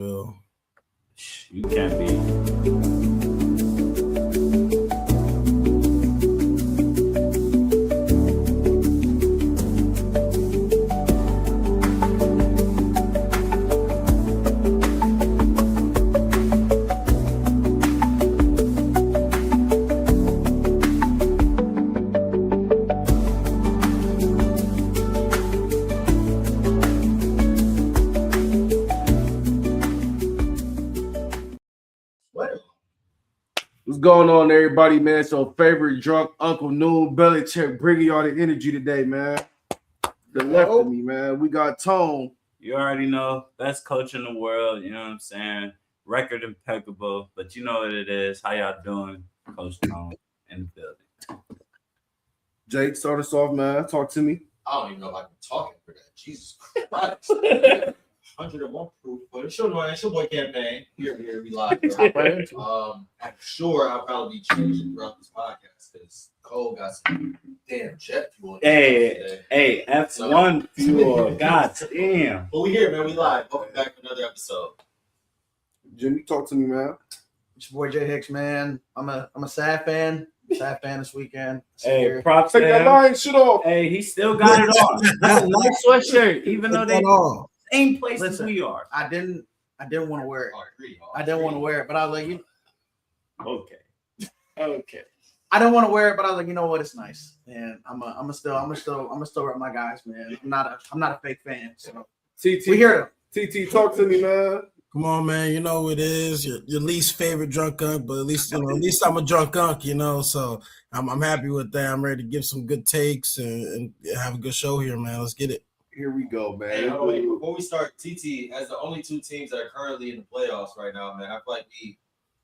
You can't be. What's going on, everybody, man? So, favorite drunk Uncle Noon Belichick bringing y'all the energy today, man. The left of me, man. We got Tone. You already know, best coach in the world. You know what I'm saying? Record impeccable, but you know what it is. How y'all doing, Coach Tone in the building? Jake, start us off, man. Talk to me. I don't even know if I can talk for that. Jesus Christ. 101 proof, but it's your boy campaign. Here, we live. I'm sure I'll probably be changing throughout this podcast because Cole got some damn jet fuel. Hey, F1 fuel. God damn. But we here, man. We live. Welcome back to another episode. Jimmy, talk to me, man. It's your boy Jay Hicks, man. I'm a sad fan. Sad fan this weekend. Hey, props Take to that him. line shit off. Hey, he still got it on. That's a nice sweatshirt, even though they same place as we are. I didn't want to wear it. I agree. I didn't want to wear it, but I was like, Okay. I didn't want to wear it, but I was like, you know what? It's nice, and I'm still rep my guys, man. I'm not a fake fan. So TT, we hear them. TT, talk to me, man. Come on, man. You know what it is. Your least favorite drunk unk, but at least I'm a drunk unk, So I'm happy with that. I'm ready to give some good takes and have a good show here, man. Let's get it. Here we go, man. Hey, wait, before we start, TT, as the only two teams that are currently in the playoffs right now, man, I feel like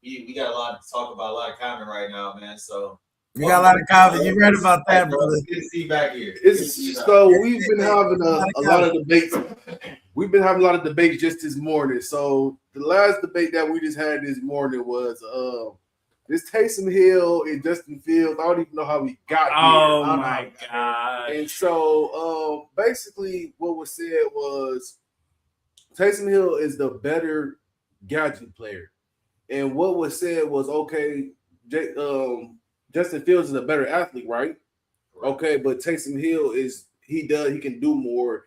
we got a lot to talk about, a lot of comment right now, man. So we got a lot of comment. You read about that, brother. Good to see you back here. So we've been having a lot of debates. We've been having a lot of debates just this morning. So the last debate that we just had this morning was this Taysom Hill and Justin Fields. I don't even know how we got here. Oh my God. And so basically what was said was Taysom Hill is the better gadget player. And what was said was, okay, Justin Fields is a better athlete, right? Okay, but Taysom Hill he can do more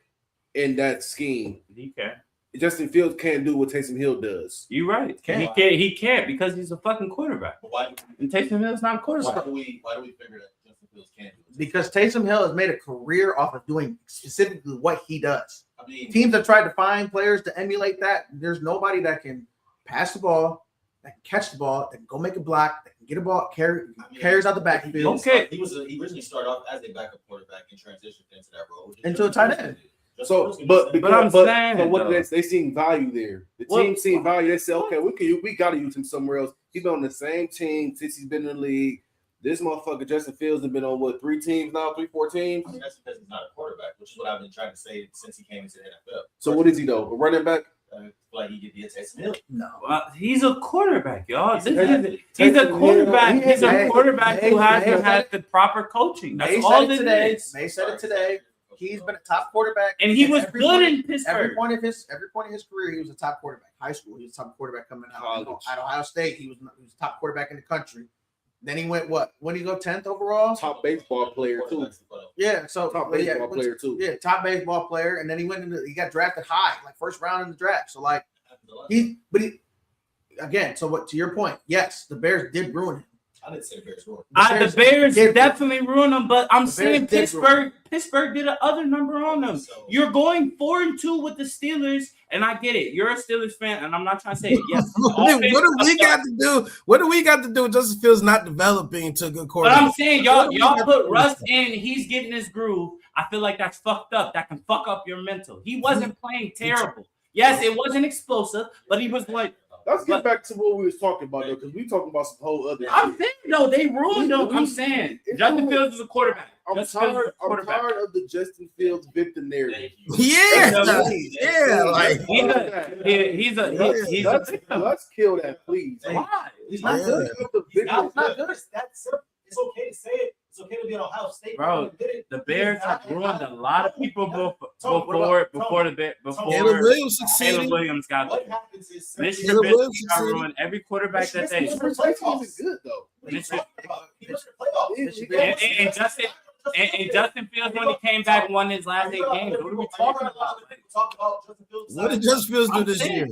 in that scheme. He can. Justin Fields can't do what Taysom Hill does. You're right. He can't because he's a fucking quarterback. Why And Taysom Hill's not a quarterback. do we figure that Justin Fields can't do it? Because Taysom Hill has made a career off of doing specifically what he does. I mean, Teams have tried to find players to emulate that. There's nobody that can pass the ball, that can catch the ball, that can go make a block, that can get a ball, carries out the backfield. Okay. He originally started off as a backup quarterback and transitioned into that role. Into a tight end. So, But I'm saying, but what though. they seen value there. The team seen value. They said, okay, we got to use him somewhere else. He's been on the same team since he's been in the league. This motherfucker Justin Fields has been on what 4 teams? I mean, that's because he's not a quarterback, which is what I've been trying to say since he came into the NFL. So what is he though? A running back? Like he could be a Taysom Hill. No. He's a quarterback, y'all. He's a Taysom quarterback. Hill. He's a quarterback who hasn't had the proper coaching. That's all it is. They said it today. He's been a top quarterback, And he was every good point- in Pittsburgh. Every point of his career, he was a top quarterback. High school, he was a top quarterback coming out. College. At Ohio State, he was a top quarterback in the country. Then he went what? When did he go 10th overall? Top baseball player too. Yeah, so Top baseball player too. Yeah, top baseball player, and then he got drafted high, like first round in the draft. So like again. So what? To your point, yes, the Bears did ruin him. I didn't say the Bears were. The Bears definitely ruined them, but I'm saying Bears did ruin Pittsburgh did another number on them. So- You're going 4-2 with the Steelers, and I get it. You're a Steelers fan, and I'm not trying to say it. Yes. What do we got to do? What do we got to do with Justin Fields not developing into a good But quarterback? I'm saying y'all put Russ in, he's getting his groove. I feel like that's fucked up. That can fuck up your mental. He wasn't playing terrible. Yes, it wasn't explosive, but he was like, Let's get back to what we was talking about though, because we talking about some whole other I'm shit. saying no, they ruined him. I'm saying Justin Fields is a quarterback. I'm tired of the Justin Fields victim narrative. Yeah, like Let's kill that, please. Why? He's not Yeah. good. He's not good. It's okay to say it. It's It's okay to be an Ohio State. Bro, Did it. the Bears have ruined a lot of people before Caleb before Williams Caleb succeeded. Williams got What there. happens is Mr. Caleb Bill Williams got succeeded. ruined every quarterback that they. His first team is good though. What are you Mr. talking about? He went to the playoffs. And Justin Fields, when he came back, won his last 8 games. What are we talking about? What did Justin Fields do this year?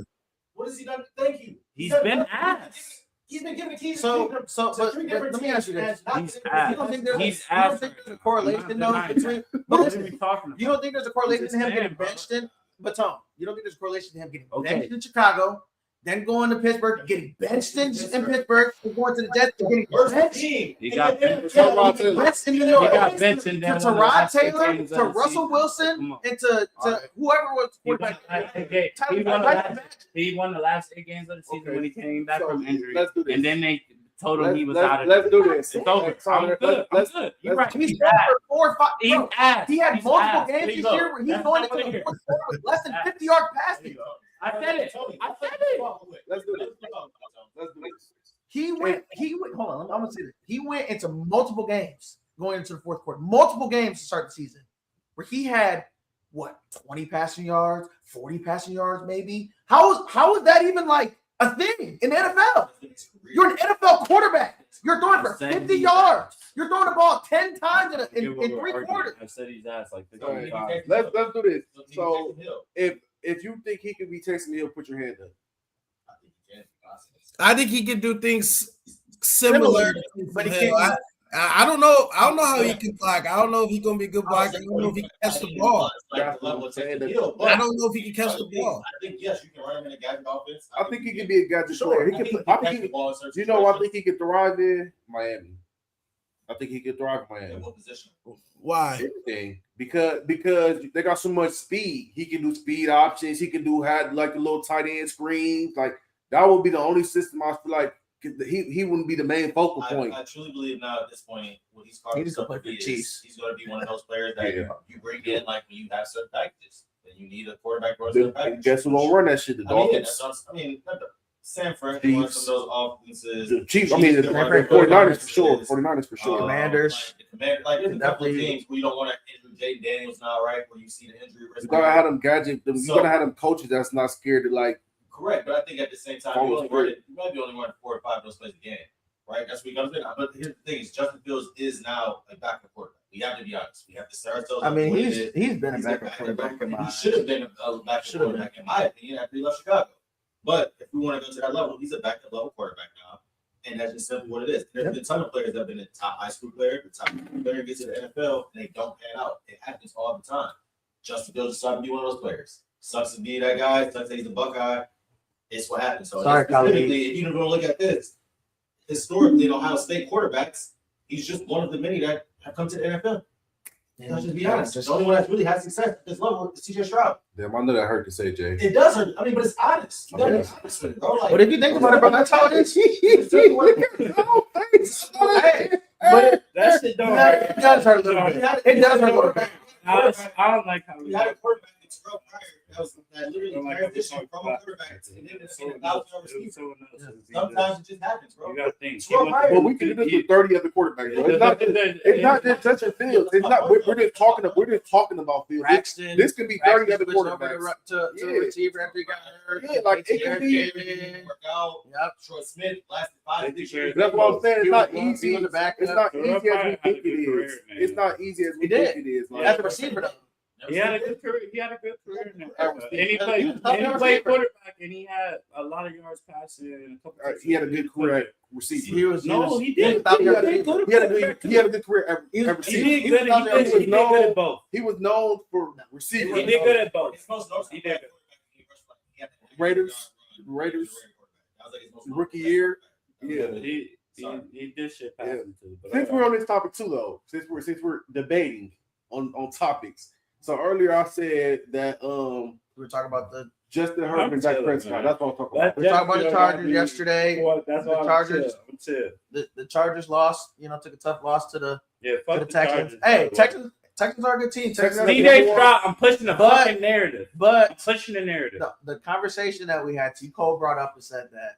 What has he done? Thank you. He's been ass. He's been given the keys. So, to but three different let me ask you this: teams. He's you ass. don't think there's, He's you don't ass. think there's a correlation I'm though not between? But What are listen, we talking about? you don't think there's a correlation Just to him getting saying, bro. benched in? But Tom, you don't think there's a correlation to him getting Okay. benched in Chicago, then going to Pittsburgh, getting benched in Pittsburgh, and going to the Jets, and getting Where's the benched? team? He got benched. Benched in New He York. got benched and To then won the Tyrod last 8 Taylor, games of to the Russell season. Wilson, Come on. and to whoever was He won quarterback. the last 8 games. He won the last 8 games of the season Okay. when he came back So, from injury. let's do this. And then they told him he was out of Let's it. do this. It's over. So, I'm good. I'm let's- good. You're let's- right. He's He's there ass. for 4 or 5. He's Bro, ass. he had He's multiple ass. games There this you go. year where he's That's going not into what the I fourth hear. quarter with less than 50-yard passing. I said it. I said it. Let's do this. Let's do this. He went. Hold on. I'm gonna say this. He went into multiple games going into the fourth quarter. Multiple games to start the season, where he had what 20 passing yards, 40 passing yards, maybe. How is that even like a thing in the NFL? You're an NFL quarterback. You're throwing for 50 yards. You're throwing the ball 10 times in 3 quarters. I said he's ass like All right. 55. Let's do this. So if you think he could be Taysom Hill, put your hand up. I think he can do things similar, But he Hill. can't. I don't know. I don't know how he can block. I don't know if he's gonna be a good block. I don't know if he can catch the ball. Like the level of Taysom I Hill, don't know if he can catch the ball. I think yes, you can run him in a gadget offense. I think he could be a gadget player. He could. I think he. ball in certain You know, I situations. think he could thrive in Miami. I think he could thrive in In Miami. what position? Why? Everything because they got so much speed. He can do speed options. He can do had like the little tight end screens. Like that would be the only system I feel like he wouldn't be the main focal point. I truly believe now at this point, what he's He needs to play for the is Chiefs. he's going to be one of those players that Yeah. you bring in like when you have certain packages. Then you need a quarterback for a Then certain package. guess who gonna run that shit? The I mean, yeah, Dolphins. that's what I'm- I mean, not the Sanford Chiefs. runs some of those offenses. The Chiefs. I mean, the Chiefs can run 49ers for those sure. offenses. 49ers for sure. Commanders. Like, the Commanders, like there's a couple of Definitely. teams where you don't want to injure Jaden Daniels now, right? Where you see the injury risk. You gotta have them gadget. You So- gotta have them coaches that's not scared to like. Correct, but I think at the same time, Follow you might be only running 4 or 5 of those plays a game, right? That's what you got to do. But here's the thing: is Justin Fields is now a backup quarterback. We have to be honest. We have to start ourselves. I up mean, what it he's is. been a He's backup quarterback in my He should have been a backup Should have quarterback, in my opinion, after he left Chicago. But if we want to go to that level, he's a backup level quarterback now, and that's just simply what it is. There's been a ton of players that have been a top high school player, the top player gets to the NFL, and they don't pan out. It happens all the time. Justin Fields decided to be one of those players. Sucks to be that guy. Sucks that he's a Buckeye. It's what happens. So Sorry, specifically, if you're going to look at this, historically in Ohio State quarterbacks, he's just one of the many that have come to the NFL. Let's just be honest. The only one that's really had success at this level is CJ Stroud. Damn, I know that hurt to say, Jay. It does hurt. I mean, but it's honest. You gotta be honest with it, bro. Like, But if you think about it, bro, that's how it is. Hey, but That shit don't it does hurt a little bit. It does hurt a little bit. I don't like how we had a quarterback in Terrell Pryor that literally Don't like transitioned from a quarterback to him in a 1,000-yard receiver. Sometimes it just happens, bro. You gotta think. Terrell Pryor. Well, we can do this with 30 other quarterbacks. Bro. It's not just Justin Fields. It's not. We're just talking. We're just talking about Fields. Braxton. This can be 30 other Braxton switched over quarterbacks. to Yeah. the receiver after he got hurt. Yeah, like, it can be- Didn't work out. Yep. Troy Smith lasted 5-6 years. That's what I'm saying. It's not He easy. was a backup. It's not Terrell easy as Pryor we had a think good it career, is. man. It's not easy as we He did. think it is. As a receiver, though. He had a good career. He had a good career. In Yeah. that. And he played. He was a top And he receiver. played quarterback, and he had a lot of yards passing. And a couple. He had a good career at receiver. He was. No, he did. He He had was- a good. He had a good career at He was- at He receiver. did good. was He did good at both. He was known for receiving. He did good at both. His most notable He did. Raiders, That was like his most Rookie year. notable. Yeah. He did shit passing too. But Since we're on this topic too, though, since we're debating on topics. So earlier I said that We were talking about the. Justin Herbert and Dak chilling, Prescott. man. That's what I'm talking about. We were talking about the Chargers yesterday. That's The why Chargers- I'm chill. The Chargers lost. Took a tough loss to the Yeah, fuck the Texans. Texans. Hey, Texans are a good team. Texans. CJ Stroud, I'm pushing the But- fucking narrative. I'm But pushing the narrative. the conversation that we had, T. Cole brought up and said that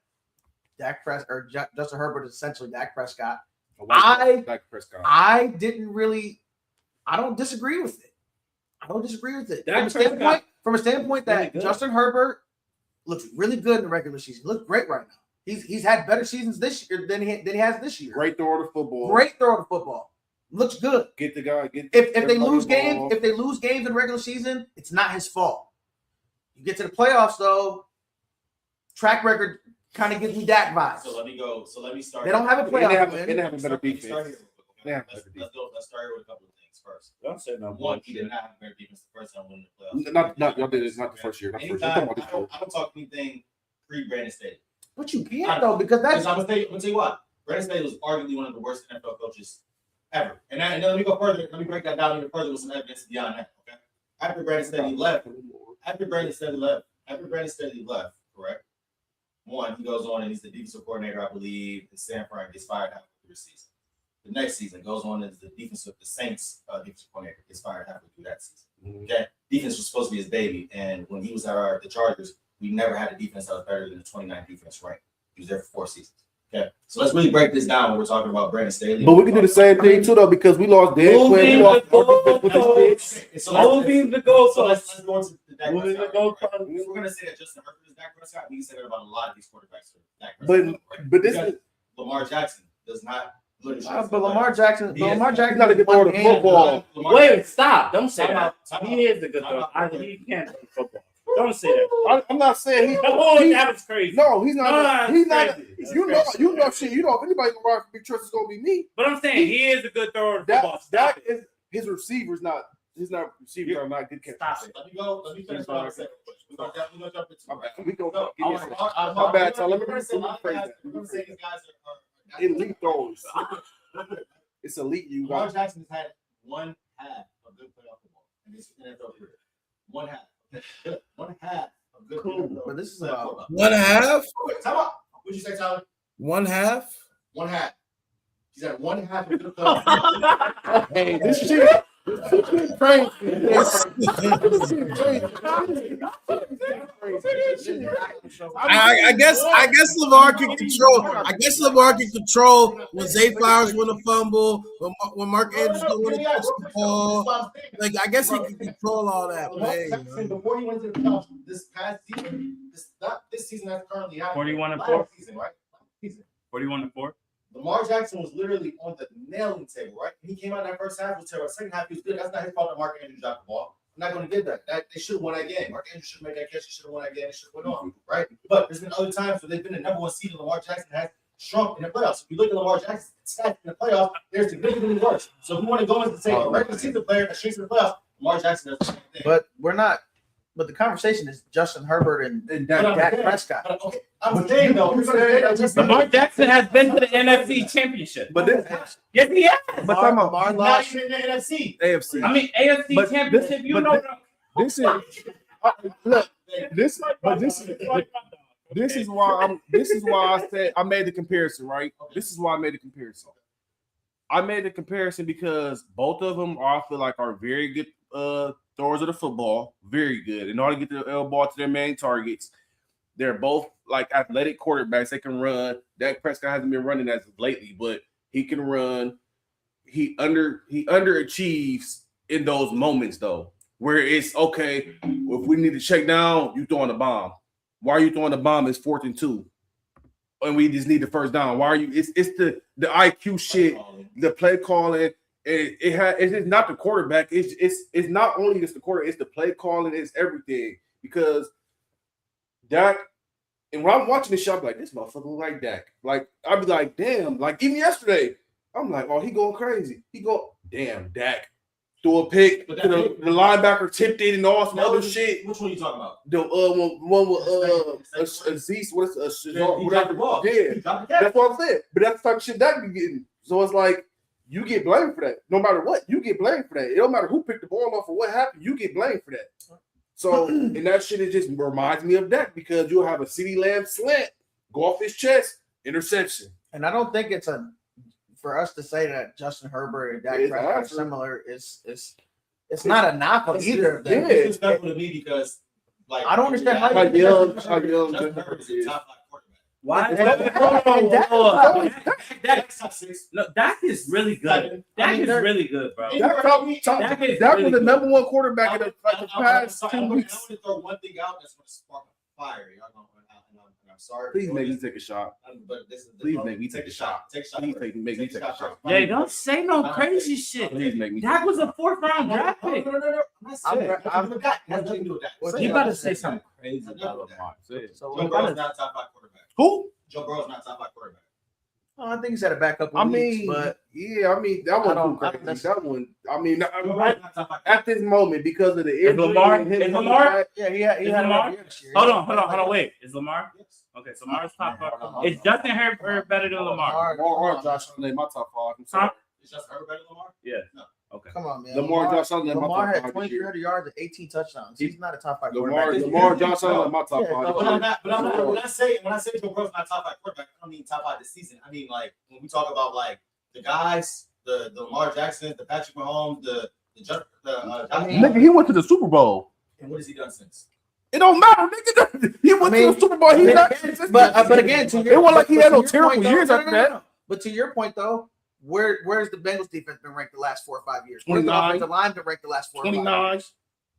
Justin Herbert is essentially Dak Prescott Dak Prescott. I don't disagree with it. Dak From a standpoint that really good. Justin Herbert looks really good in the regular season. He looks great right now. He's had better seasons this year than he has this year. Great thrower to football. Great throw to football. Looks good. Get the guy. If they lose games, in the regular season, it's not his fault. You get to the playoffs though, track record kind of gives me that vibe. So let me start. They don't have a And playoff they win. have a better Start here defense. real quick, They have okay? better Let's start here with a couple of things first. Don't say no One, he bullshit. did not have a better defense the first time winning the playoffs. Not y'all did it. Not the first year. Not the first year. I'm Anytime, talking about this I don't talk anything pre-Brandon Staley. But you can't though, because that's I'm gonna tell you what. Brandon Staley was arguably one of the worst NFL coaches ever. And then let me go further. Let me break that down even further with some evidence beyond that. Okay. After Brandon Staley left, correct? One, he goes on and he's the defensive coordinator, I believe. And San Fran gets fired halfway through the season. The next season goes on as the Saints defensive coordinator, gets fired halfway through that season. Okay, defense was supposed to be his baby, and when he was at the Chargers, we never had a defense that was better than the 29th defense rank. He was there for 4 seasons. Okay, so let's really break this down when we're talking about Brandon Staley. But we can do the same thing too, though, because we lost Dan Quinn. Moving We lost the with his sticks. Okay, so Moving the let's goalposts. go into the Dak Moving the Prescott. goalposts. If we're gonna say that Justin Herbert is Dak Prescott, we can say that about a lot of these quarterbacks. Dak Prescott, But this Because is Lamar Jackson does not. but Lamar Jackson. He is- Lamar Jackson he's not a good thrower to football. Wait, stop. Don't say Time that. out, time He out. is a good Time thrower. out. He can't play football. Don't say that. I'm not saying Oh, he that was crazy. no, he's not. No, He's that's not. crazy. You know shit. You know if anybody gonna ride for big trust, it's gonna be me. But I'm saying he is a good thrower of football. That Stop it. is his receivers not. His not receivers are not good catches. Stop it. Let me finish what I'm saying. We're gonna jump into My it. bad. We go. No, Give me a second. My bad, Tyler. Let me rephrase that. We're gonna say these guys are Elite throws. It's elite. You Lamar got. Jackson has had one half of good playoff football in his NFL career. One half. One half of good Cool, but this is playoff about- football. 1.5, Wait, time out. What'd you say, Tyler? 1/2. One half. He's had one half of good playoff football. Hey, this shit. Crazy. I guess Lamar can control. I guess Lamar can control when Zay Flowers win a fumble, when Mark Andrews win a touchdown. Like I guess he can control all that. Lamar Man, Jackson, before he went to the playoffs this past season, not this season that's currently happening. 41 and last 4. season, right? Last season. 41-4. Lamar Jackson was literally on the nailing table, right? He came out that first half was terrible. Second half he was good. That's not his fault that Mark Andrews dropped the ball. I'm not going to give that. They should have won that game. Mark Andrews should have made that catch. He should have won that game. They should have went on, right? But there's been other times where they've been the number one seed and Lamar Jackson has shrunk in the playoffs. If you look at Lamar Jackson's stats in the playoffs, they're significantly worse. So if we want to go into say a regular season player that shrinks in the playoffs, Lamar Jackson does the same thing. But we're not. But the conversation is Justin Herbert and But I'm Dak saying- Prescott. but, okay, I'm saying though, we're gonna say that just Lamar Jackson has been to the NFC Championship. But this Yes, he has. But talking about Lamar not lost. even in the NFC. AFC. I mean, AFC But Championship. this- You but know. this is look. This is why I said I made the comparison, right? This is why I made the comparison. I made the comparison because both of them I feel like are very good throwers of the football, very good. In order to get the ball to their main targets, they're both like athletic quarterbacks. They can run. Dak Prescott hasn't been running as of lately, but he can run. He underachieves in those moments though, where it's okay. If we need to check down, you throwing the bomb. Why are you throwing the bomb? It's 4th and 2, and we just need the first down. Why are you? It's the IQ shit, the play calling. It's not the quarterback. It's not only just the quarterback. It's the play calling. It's everything because Dak. And when I'm watching this shot, I'm like, this motherfucker look like Dak. Like I'd be like, damn. Like even yesterday, I'm like, oh, he going crazy. He go, damn, Dak. Threw a pick. But To that the linebacker tipped it and all some other shit. Which one are you talking about? The one with Aziz, what's He dropped the ball. Yeah, He dropped the catch. that's what I'm saying. But that's the type of shit Dak be getting. So it's like you get blamed for that. No matter what, you get blamed for that. It don't matter who picked the ball off or what happened, you get blamed for that. So and that shit it just reminds me of Dak because you'll have a CeeDee Lamb slant, go off his chest, interception. And I don't think it's for us to say that Justin Herbert and Dak It's Prescott are awesome. similar. It's not a knock on either of them. Yeah. It's disrespectful to me because, like, I don't understand how How young Justin Justin Herbert is a is. top 5 quarterback. Why? And Dak is really good. Dak is really good, bro. That was the number one quarterback in the past 2 I want weeks. to throw one thing out that's going to spark a fire. Y'all know, and I'm sorry. Please make me take a shot. But this is Please make me take a shot. Take a shot. Please make me take a shot. Hey, don't say no crazy shit. Please make me. Dak was a 4th-round draft pick. No. I'm not saying. Nothing to do with that. You gotta say something crazy Nothing about to do with Lamar. that. So Joe Burrow's not a top 5 quarterback. Who? Joe Burrow's not a top 5 quarterback. I think he's had a backup. I weeks, mean, but yeah, I mean that I one don't- too crazy. I don't- That one, I mean, Joe Burrow's not a top 5 at this moment because of the injury, Lamar- and him is coming Lamar- back, yeah, he Is had a Lamar? rough year this year. Hold on, wait. Is Lamar? Yes. Okay, so Lamar's top No, 5. Is Justin Herbert better than Lamar? Lamar or Josh Allen in my top 5. I'm sorry. Is Justin Herbert better than Lamar? Yeah. No. Okay. Come on, man. Lamar Josh Allen in my Lamar top had 5 this 2,300 year. yards and 18 touchdowns. He's not a top 5 Lamar quarterback. Josh Allen in my top Yeah, 5 No, this but I'm year. not. But I'm not. When I say Joe Burrow's not top 5 quarterback, I don't mean top 5 this season. I mean like when we talk about like the guys, the Lamar Jacksons, the Patrick Mahomes, Nigga, he went to the Super Bowl. and what has he done since? It don't matter, nigga. He went to the Super Bowl. He's not. But again, to your, It wasn't like he but had to no your terrible point, though- years no, after no, no, that. no. But to your point though, where's the Bengals defense been ranked the last 4 or 5 years? Where's the 29. offensive line been ranked the last 4 or 5 29, years?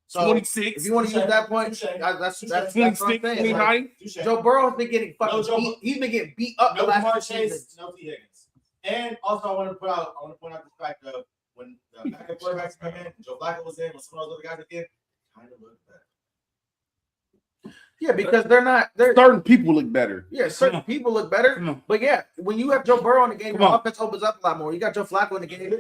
So 26, if you want to use that point, that's what I'm 26, saying. Like, 29. Joe Burrow's been getting fucking No, Joe- beat. He's been getting beat up the No last Jamar 2 Chase, seasons. no T. Higgins. And also I want to point out the fact of when the backup quarterbacks come in, Joe Flacco was in, when some of those other guys again, kind of look better. Yeah, because they're Certain people look better. yeah, certain people look better. Come on. But yeah, when you have Joe Burrow in the game, Come your on. offense opens up a lot more. You got Joe Flacco in the game.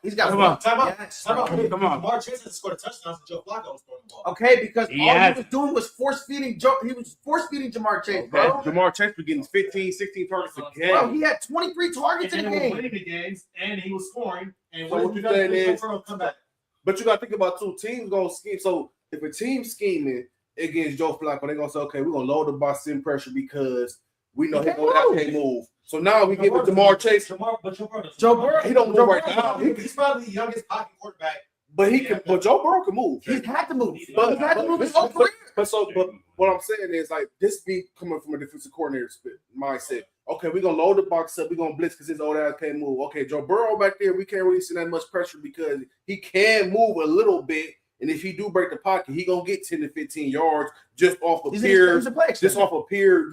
He's got Come on. Time out. Yes. Time out. Come on. Lamar Chase hasn't scored a touchdown since Joe Flacco was throwing the ball. Okay, because all Yeah. he was doing was force feeding Joe. He was force feeding Jamar Chase, bro. Jamar Chase was getting 15, 16 targets a Bro, game. he had 23 targets in And the he was game. winning the games, and he was scoring. And So what did you he do? saying is- Joe Burrow come back. But you got to think about two teams going to scheme. So if a team's scheming against Joe Flacco, they're going to say, okay, we're going to load the box, send pressure because we know He he can't can't move. So now we give it to Jamar Chase, But Joe Burrow. Joe Burrow, He don't move Joe right Burrow- now. He's probably the youngest pocket quarterback. but he can. But Joe Burrow can move. He's had to move. But- He's had to move his but- whole career. But what I'm saying is like this be coming from a defensive coordinator mindset. Okay, we're gonna load the box up, we're gonna blitz because his old ass can't move. Okay, Joe Burrow back there, we can't really send that much pressure because he can move a little bit. And if he do break the pocket, he gonna get 10 to 15 yards just off of He's pure, a play just extender. off of pure,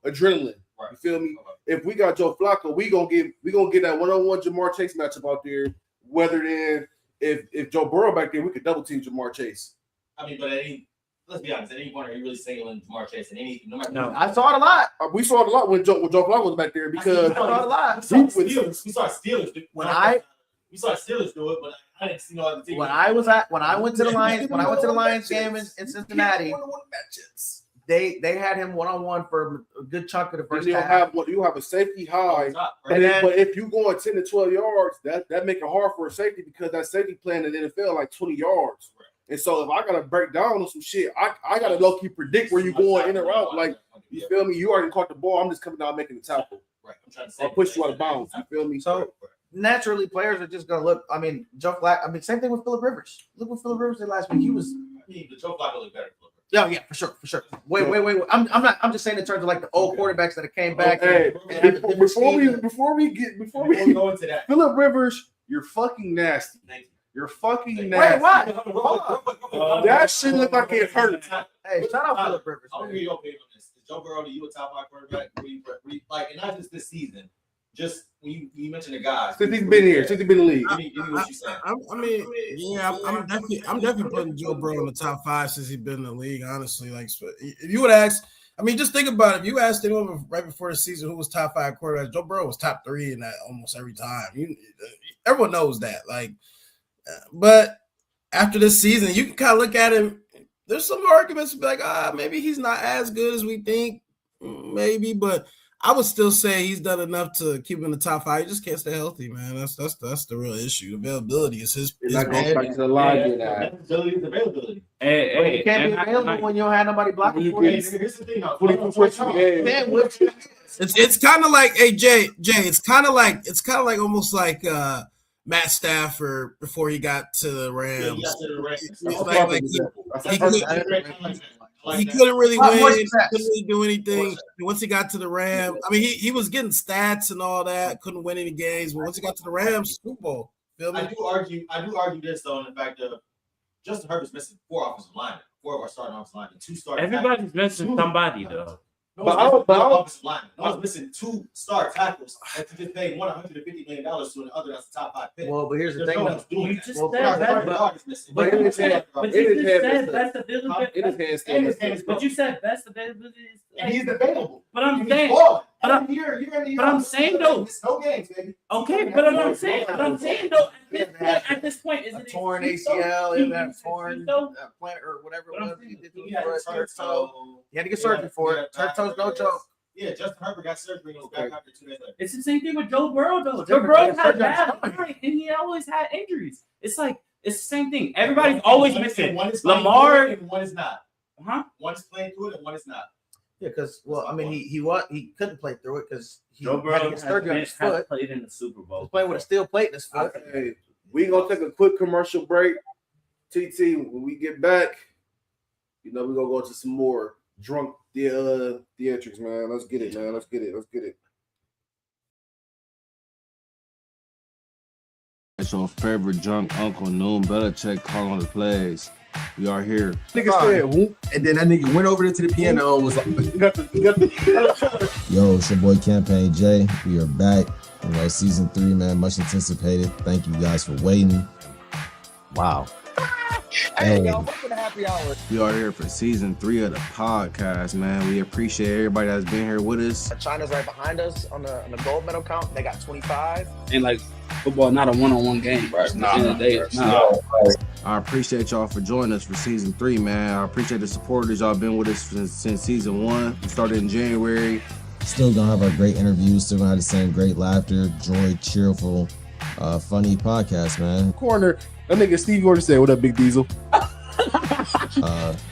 adrenaline. Right. You feel me? If we got Joe Flacco, we gonna get that one-on-one Jamar Chase matchup out there. Whether than if Joe Burrow back there, we could double team Jamar Chase. I mean, but let's be honest. At any point, are you really singling Jamar Chase? No matter. No. I saw it a lot. We saw it a lot when Joe Flacco was back there because I saw it a lot. We saw Steelers do it. We saw Steelers do it, but I didn't see no other team. When I went to the Lions game in Cincinnati, they had him one-on-one for a good chunk of the first you half. have a safety high. Top, And then- But if you go on 10 to 12 yards, that make it hard for a safety because that safety playing in the NFL like 20 yards. And so if I gotta break down on some shit, I gotta low key predict where you going in and out. Like you feel me? You already caught the ball. I'm just coming down making the tackle. Right. I'm trying to say. Or push you out of bounds. You feel me? So naturally, players are just gonna look. I mean, Joe Flacco. I mean, same thing with Phillip Rivers. Look what Phillip Rivers did last week. He was. I mean, the Joe Flacco looked better. Yeah, for sure. Wait. I'm just saying in terms of like the old quarterbacks that came back. Hey, and had a different before we Before we go into that, Phillip Rivers, you're fucking nasty. thank you. You're fucking Wait, nasty. what? That shit look like it hurt. Hey, shout out Phillip Rivers. I'll Man. hear your opinion on this. Is Joe Burrow to you a top 5 quarterback? Like, and not just this season. Just when you mentioned the guys. Since he's been here, since he's been in the league. Give me what you saying. I'm definitely putting Joe Burrow in the top 5 since he's been in the league. Honestly, like if you would ask, I mean, just think about it. If you asked anyone right before the season who was top 5 quarterback, Joe Burrow was top 3 in that almost every time. Everyone knows that. Like, but after this season, you can kind of look at him. There's some arguments to be like, maybe he's not as good as we think, maybe, but I would still say he's done enough to keep him in the top 5. He just can't stay healthy, man. That's the real issue. Availability is his. That goes back to the line. Availability is availability. Hey, You can't be and available when you don't have nobody blocking for you. Here's the thing. It's kind of like, hey Jay, it's kind of like almost like Matt Stafford before he got to the Rams. like he that. couldn't really Lot more win. success. Couldn't really do anything. More And once he got to the Rams, I mean, he was getting stats and all that. Couldn't win any games, but once he got to the Rams, Super Bowl. Feel I me? do argue this though, in the fact of Justin Herbert's missing 4 offensive linemen, 4 of our starting offensive linemen, 2 starting. Everybody's missing somebody though. No, But one's missing I was- offensive linemen. No one's missing 2 star tackles that you just paid $150 million to, and the other that's the top 5 pick. Well, but here's the There's thing. no though. one's doing You that. just Well, said sorry, that, Guard is missing. But in his hand- but in you his just hand, said Mr. best availability. In his hands, And his hands, But you said best availability. is and like- he's available. But I'm He's saying, balling. but I'm- You're in the year. but I'm saying, though- It's no games, baby. okay, but I'm saying though, at this point, is A it torn excuse, though? ACL, You- and that you- torn though? plant or whatever But it I'm was. saying, He did He had for a his turf turf toe. toe. He had to get surgery for it. Turf toe's no joke. Yeah, Justin Herbert got surgery and was back after 2 days later. It's the same thing with Joe Burrow though. It's Joe different. Burrow It's had surgery on bad his stomach. line, and he always had injuries. It's like it's the same thing. Everybody's always One is- missing. One is playing Lamar- through it and one is not. Huh? One is playing through it and one is not. Yeah, because I mean, he couldn't play through it because he Joe had Burrow to has, get surgery on his has foot. played in the Super He Bowl. was playing with a steel plate in his foot. Hey, we gonna take a quick commercial break. TT, when we get back, we're gonna go into some more drunk theatrics, man. Let's get it, man. Let's get it. It's your favorite drunk uncle, Noon Belichick, calling the plays. We are here. Nigga said, whoop. And then that nigga went over there to the piano and was like, You got the Yo, it's your boy Campaign J. We are back. You know, season 3, man, much anticipated. Thank you guys for waiting. Wow. hey, yo, welcome to Happy Hour. We are here for season 3 of the podcast, man. We appreciate everybody that's been here with us. China's right behind us on the gold medal count. They got 25. And like football, not a one-on-one game. Right. At the end of the day, it's not. I appreciate y'all for joining us for season 3, man. I appreciate the supporters. Y'all been with us since season 1. We started in January. Still gonna have our great interviews. Still gonna have the same great laughter, joy, cheerful, funny podcast, man. corner. That nigga Steve Gordon said, "What up, Big Diesel?"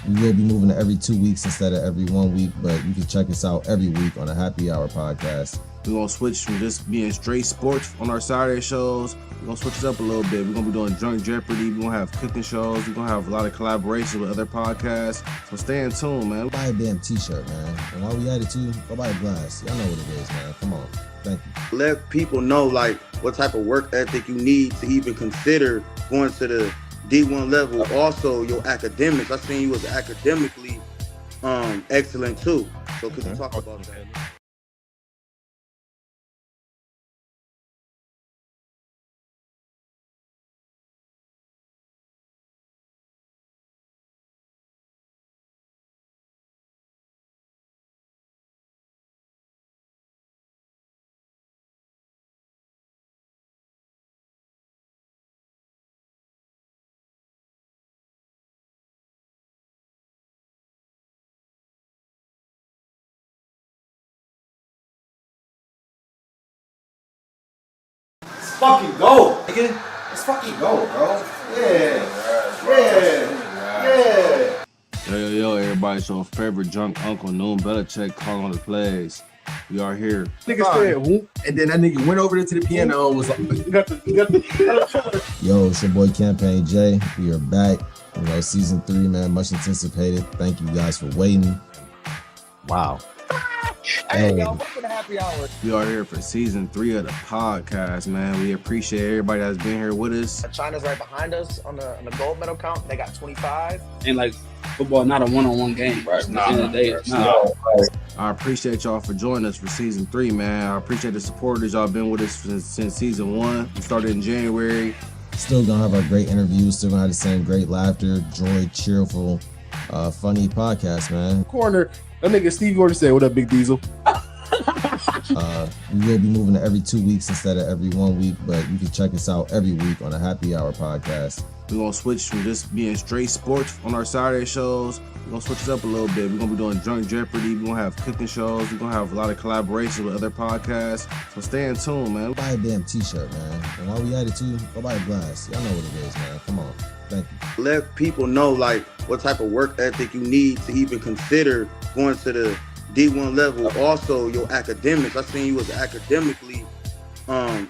We will be moving to every 2 weeks instead of every 1 week, but you can check us out every week on the Happy Hour podcast. We're going to switch from just being straight sports on our Saturday shows. We're going to switch it up a little bit. We're going to be doing Drunk Jeopardy. We're going to have cooking shows. We're going to have a lot of collaborations with other podcasts. So stay in tune, man. Buy a damn t-shirt, man. And while we at it too, go buy a glass. Y'all know what it is, man. Come on. Thank you. Let people know like what type of work ethic you need to even consider going to the D1 level. Also your academics. I seen you was academically excellent too. So could you talk about that? Let's fucking go, nigga. Let's fucking go, bro. Yeah. Yo, everybody. It's your favorite drunk uncle, Noon Belichick, calling the plays. We are here. Nigga said, whoop. and then that nigga went over there to the piano and was like, You got the Yo, it's your boy Campaign J. We are back. You know, season 3, man, much anticipated. Thank you guys for waiting. Wow. hey, yo, welcome to Happy Hour. We are here for season 3 of the podcast, man. We appreciate everybody that's been here with us. China's right behind us on the gold medal count. They got 25. And like football, not a one-on-one game. Right. At the end of the day, it's not. I appreciate y'all for joining us for season 3, man. I appreciate the supporters. Y'all been with us since season 1. We started in January. Still gonna have our great interviews. Still gonna have the same great laughter, joy, cheerful, funny podcast, man. corner. That nigga Steve Gordon said, "What up, Big Diesel?" We will be moving to every 2 weeks instead of every 1 week, but you can check us out every week on the Happy Hour podcast. We're going to switch from just being straight sports on our Saturday shows. We're going to switch it up a little bit. We're going to be doing Drunk Jeopardy. We're going to have cooking shows. We're going to have a lot of collaborations with other podcasts. So stay in tune, man. Buy a damn t-shirt, man. And while we at it too, go buy a glass. Y'all know what it is, man. Come on. Thank you. Let people know like what type of work ethic you need to even consider going to the D1 level. Also your academics. I seen you was academically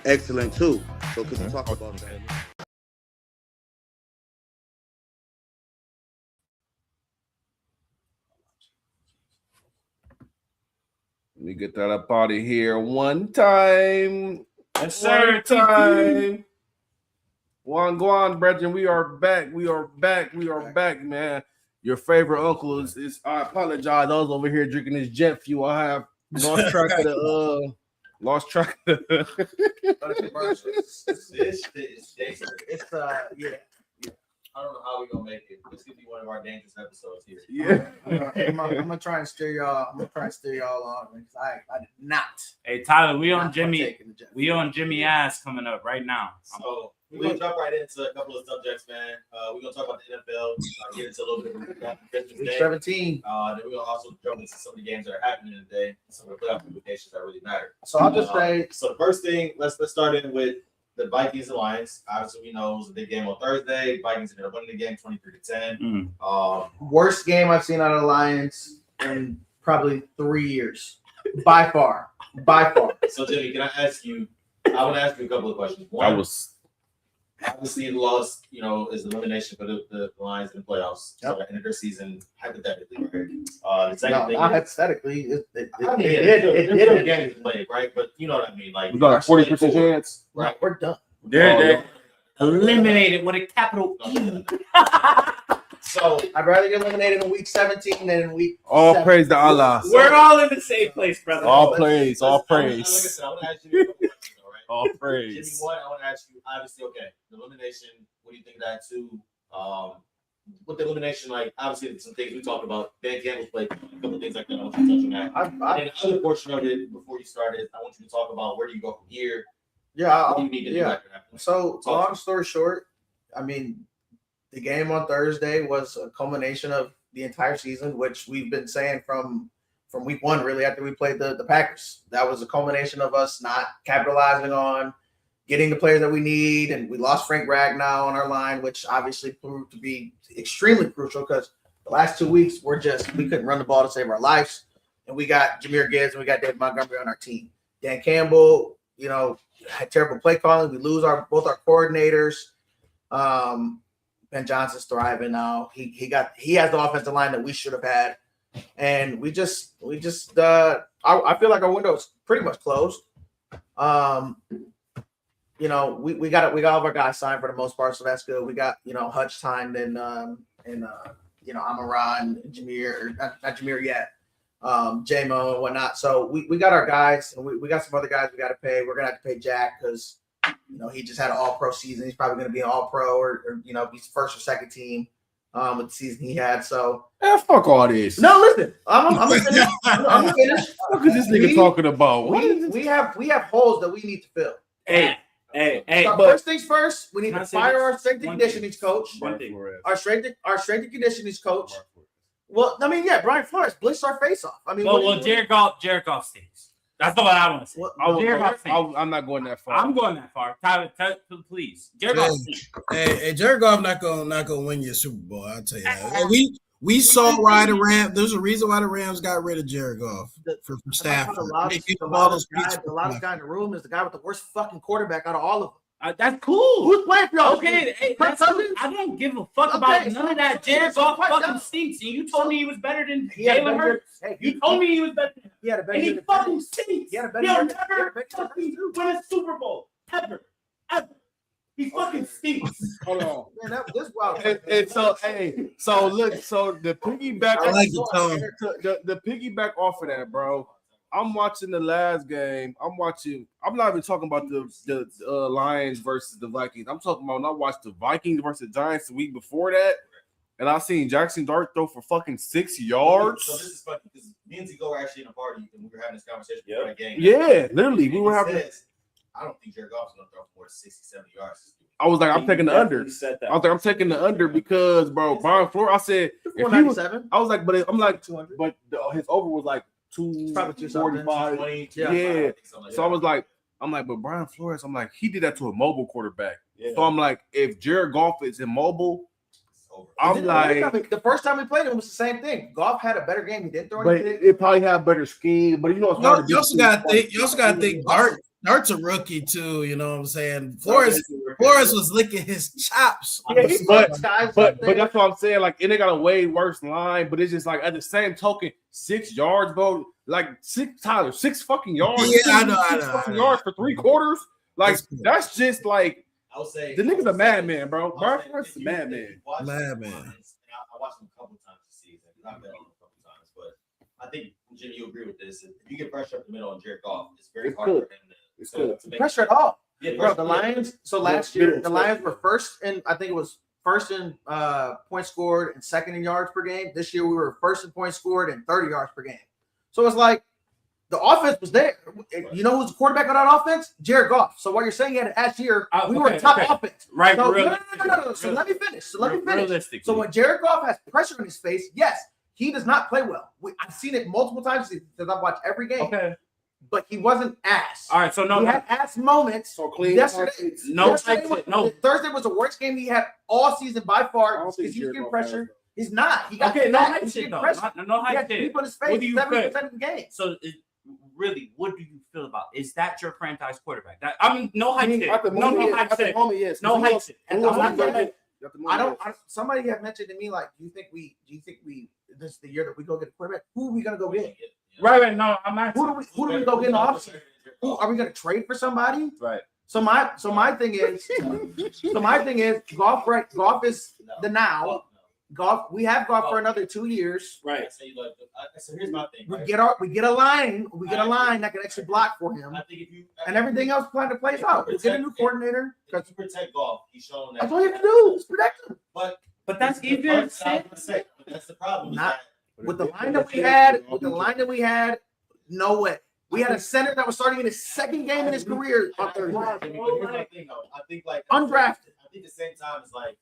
excellent too. So could you talk about that? Let me get that up out of here one time. Yes, sir. One time. Go on, brethren. We are back. We are back, man. Your favorite uncle is I apologize. I was over here drinking this jet fuel. I have lost track of the Yeah. I don't know how we're gonna make it. This could be one of our dangerous episodes here. Yeah. I'm gonna try and steer y'all. I'm gonna try and steer y'all on because I did not. Hey Tyler, we on not Jimmy. partake in the jet. We on Jimmy ass coming up right now. So we're gonna jump right into a couple of subjects, man. We're gonna talk about the NFL, get into a little bit of Christmas Week Day. 17. Then we're gonna also jump into some of the games that are happening today, some of the playoff implications that really matter. So I'll just say, So the first thing, let's start in with the Vikings and Lions. Obviously, we know it was a big game on Thursday. Vikings ended up winning the game 23-10. worst game I've seen out of the Lions in probably 3 years, by far. So Jimmy, can I ask you? I want to ask you a couple of questions. One, obviously the loss, is elimination for the Lions in the playoffs. So that ended their season hypothetically, right? The second thing, not hypothetically, it did games played, right? But you know what I mean. Like We got a 40% chance. right? We're done. They're eliminated with a capital E. No. So I'd rather get eliminated in week 17 than in week. All 7. praise to Allah. We're all in the same place, brother. All praise. Like I said, I want to ask you a couple of questions, all right? All Jimmy, praise. one, I want to ask you, obviously, okay, the elimination, what do you think of that too? With the elimination, like, obviously, some things we talked about, Dan Campbell's played, a couple of things like that, I want you to touch on that. And then the other portion of it, before you started, I want you to talk about where do you go from here? What do you need to do after that point? So, Talk. long story short, I mean, the game on Thursday was a culmination of the entire season, which we've been saying from week one, really, after we played the Packers. That was a culmination of us not capitalizing on getting the players that we need, and we lost Frank Ragnow on our line, which obviously proved to be extremely crucial because the last 2 weeks we couldn't run the ball to save our lives, and we got Jahmyr Gibbs and we got David Montgomery on our team. Dan Campbell, had terrible play calling. We lose both our coordinators. Ben Johnson's thriving now. He has the offensive line that we should have had, and we just I feel like our window is pretty much closed. We got all of our guys signed for the most part, so that's good. We got Hutch signed and Amon-Ra and Jahmyr, not Jahmyr yet, J-Mo and whatnot. So we got our guys, and we got some other guys we got to pay. We're gonna have to pay Jack because he just had an all-pro season. He's probably gonna be an all-pro or be first or second team with the season he had. So Fuck all this. no, listen, I'm gonna finish. I'm gonna finish. What is this nigga talking about? We have holes that we need to fill. Hey, So but first things first, we need Can I to say fire this? our strength and One conditioning coach. one thing. Our strength and conditioning coach. Well, I mean, yeah, Brian Flores blitzed our face off. I mean, Jared Goff stays. That's all I want to say. Jared Goff stays. I'm not going that far. I'm going that far. Tyler, please. Jared Goff stays. Hey, Jared Goff not gonna win your Super Bowl. I'll tell you that. We saw why the Rams. There's a reason why the Rams got rid of Jared Goff for Stafford. A lot of the guy in the room is the guy with the worst fucking quarterback out of all of them. That's cool. Who's playing for y'all? Okay, hey, Kirk Cousins? I don't give a fuck about Okay, none of so- that. Jared so Goff what fucking does- stinks, and you told me he was better than He had a Jalen better year- Hurts. Hey, You told me he was better, he had a better and he year- fucking stinks. He had a better He'll year- never better fucking win a Super Bowl ever. He fucking stinks. Hold on. Man, that was this wild. So look, so the piggyback. I like the tone. The piggyback off of that, bro. I'm watching the last game. I'm not even talking about the Lions versus the Vikings. I'm talking about when I watched the Vikings versus the Giants the week before that, and I seen Jackson Dart throw for fucking 6 yards. So this is funny because me and Zico were actually in a party and we were having this conversation before the game. Yeah, literally, we And were he having. says, I don't think Jared Goff's gonna throw for more than 60, 70 yards. I was like, I'm taking the under. I was like, I'm taking the under because, bro, Brian Flores. I said, if he was, 497. I was like, but I'm like, 200. but his over was like Probably 245. 20, Yeah. something So I was like, but Brian Flores, I'm like, he did that to a mobile quarterback. So I'm like, if Jared Goff is immobile, I'm like, the first time we played him was the same thing. Goff had a better game. He didn't throw but anything. it probably had better scheme. But it's hard to You also got to think. Dart. Dirt's a rookie too. You know what I'm saying? Flores was licking his chops. Yeah, he's But guys but up there. that's what I'm saying. Like, and they got a way worse line, but it's just like at the same token, 6 yards, bro. Like 6 fucking yards. Yeah, I know, Six fucking yards for 3 quarters. Like that's just like I would say the nigga's a madman, bro. I would Brian say Flores if is a you- madman. if you watch Madman. the Lions, and I watched them a couple times this season. I've been on them a couple times, but I think Jimmy, you agree with this. If you get pressure up the middle on Jared Goff, it's very It's hard good. for him It's to good. make Pressure at all. Yeah, Bro, the pressure- Lions. So last Yeah, year, yeah, the Lions were first in, I think it was first in points scored and second in yards per game. This year we were first in points scored and 30 yards per game. So it's like the offense was there. You know who's the quarterback on that offense? Jared Goff. So what you're saying at last year, we were Okay, top okay. offense. Right, So, real- no. So let me finish. Realistically. So when Jared Goff has pressure in his face, yes, he does not play well. I've seen it multiple times because I've watched every game. Okay. But he wasn't ass. All right. So no. He had ass moments. So clean. Yesterday, No, yesterday Thursday was the worst game he had all season by I far don't because think he's Jared getting Goff pressure. has that. He's not. He got Okay. No fat. hype He's shit getting though. pressure. No He hype had shit. people in his What face do you 70% of the game. So really, what do you feel about? Is that your franchise quarterback? That I mean, no hype shit. At the No moment, hype at the shit. moment, yes. No hype shit. And Who I'm not else? gonna- At the moment, yes. Somebody had mentioned to me like, do you think we this is the year that we go get a quarterback? Who are we gonna go get? Right. No, I'm not. Who do we go get in the offseason? Who are we gonna trade for somebody? Right. So my thing is golf is the now. Golf, we have golf for another 2 years. Right. So here's my thing. We right? get a line that can actually block for him, I think if you and everything else plan to play out. We get a new coordinator. If you protect golf, he's shown that. That's all you have to do is protect him. But that's easier said. That's the problem. is Not- that- With the line that we had, no way. We had a center that was starting in his second game in his career on Thursday. Here's my thing, though. I think like Undrafted. I think at the same time it's like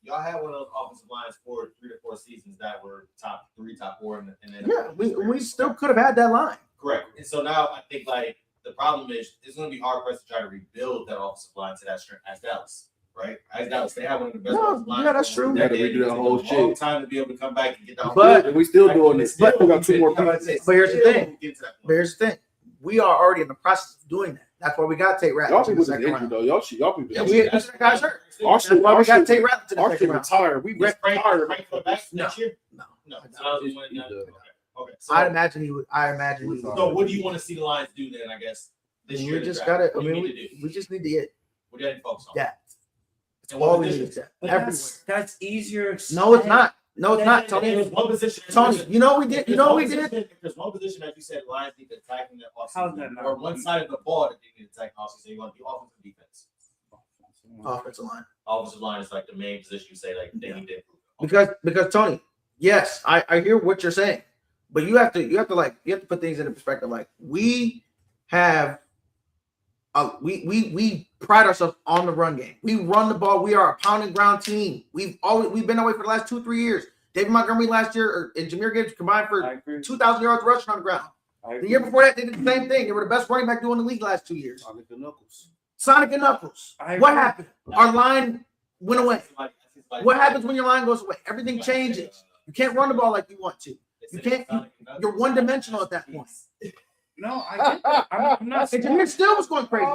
y'all had one of those offensive lines for 3 to 4 seasons that were top 3, top 4, and then Yeah, we still could have had that line. correct. And so now I think like the problem is it's going to be hard for us to try to rebuild that offensive line to that strength as Dallas, right? As Dallas, they have one of the best No, offensive lines. yeah, that's true. They had to redo that whole It's a long shit. time to be able to come back and get that. But- And we still doing this. We got 2 more pieces. But here's the thing. Get to that point. But here's the thing. We are already in the process of doing that. That's why we got Tate Y'all Ratliff in people the is second injured round. though. Y'all people. Yeah, that guy's hurt. Our That's shit. why we Our got shit. Tate Ratliff in the Our second shit round. retired. We Frank retired. come back No. next year? No. No. Okay. So, I'd imagine he would. so what do you want to see the Lions do then? I guess this year. We in the just draft? got to. I What do you mean, need to do? we just need to get What do you need to focus on? depth. And what All we need position? is depth. But Everywhere. that's easier. No, it's not. No, it's not, If there's Tony. one position. Tony, you know what we did. If You there's know what one we did. position- If there's one position that you said Lions need to attack in that How's offseason, that not or one one? side of the ball that they need to attack in offseason, you want to be offensive and defense. Offensive line. Offensive line is like the main position you say like they need to improve. Because Tony, yes, I hear what you're saying, but you have to put things into perspective. Like we have, we pride ourselves on the run game. We run the ball. We are a pound and ground team. We've been that way for the last 2-3 years. David Montgomery last year and Jahmyr Gibbs combined for 2,000 yards rushing on the ground. The year before that, they did the same thing. They were the best running back doing the league last 2 years. Sonic and Knuckles. What happened? Our line went away. What happens when your line goes away? Everything changes. You can't run the ball like you want to. You can't. You're one dimensional at that point. No, I get that. I'm not. And Jahmyr still was going crazy.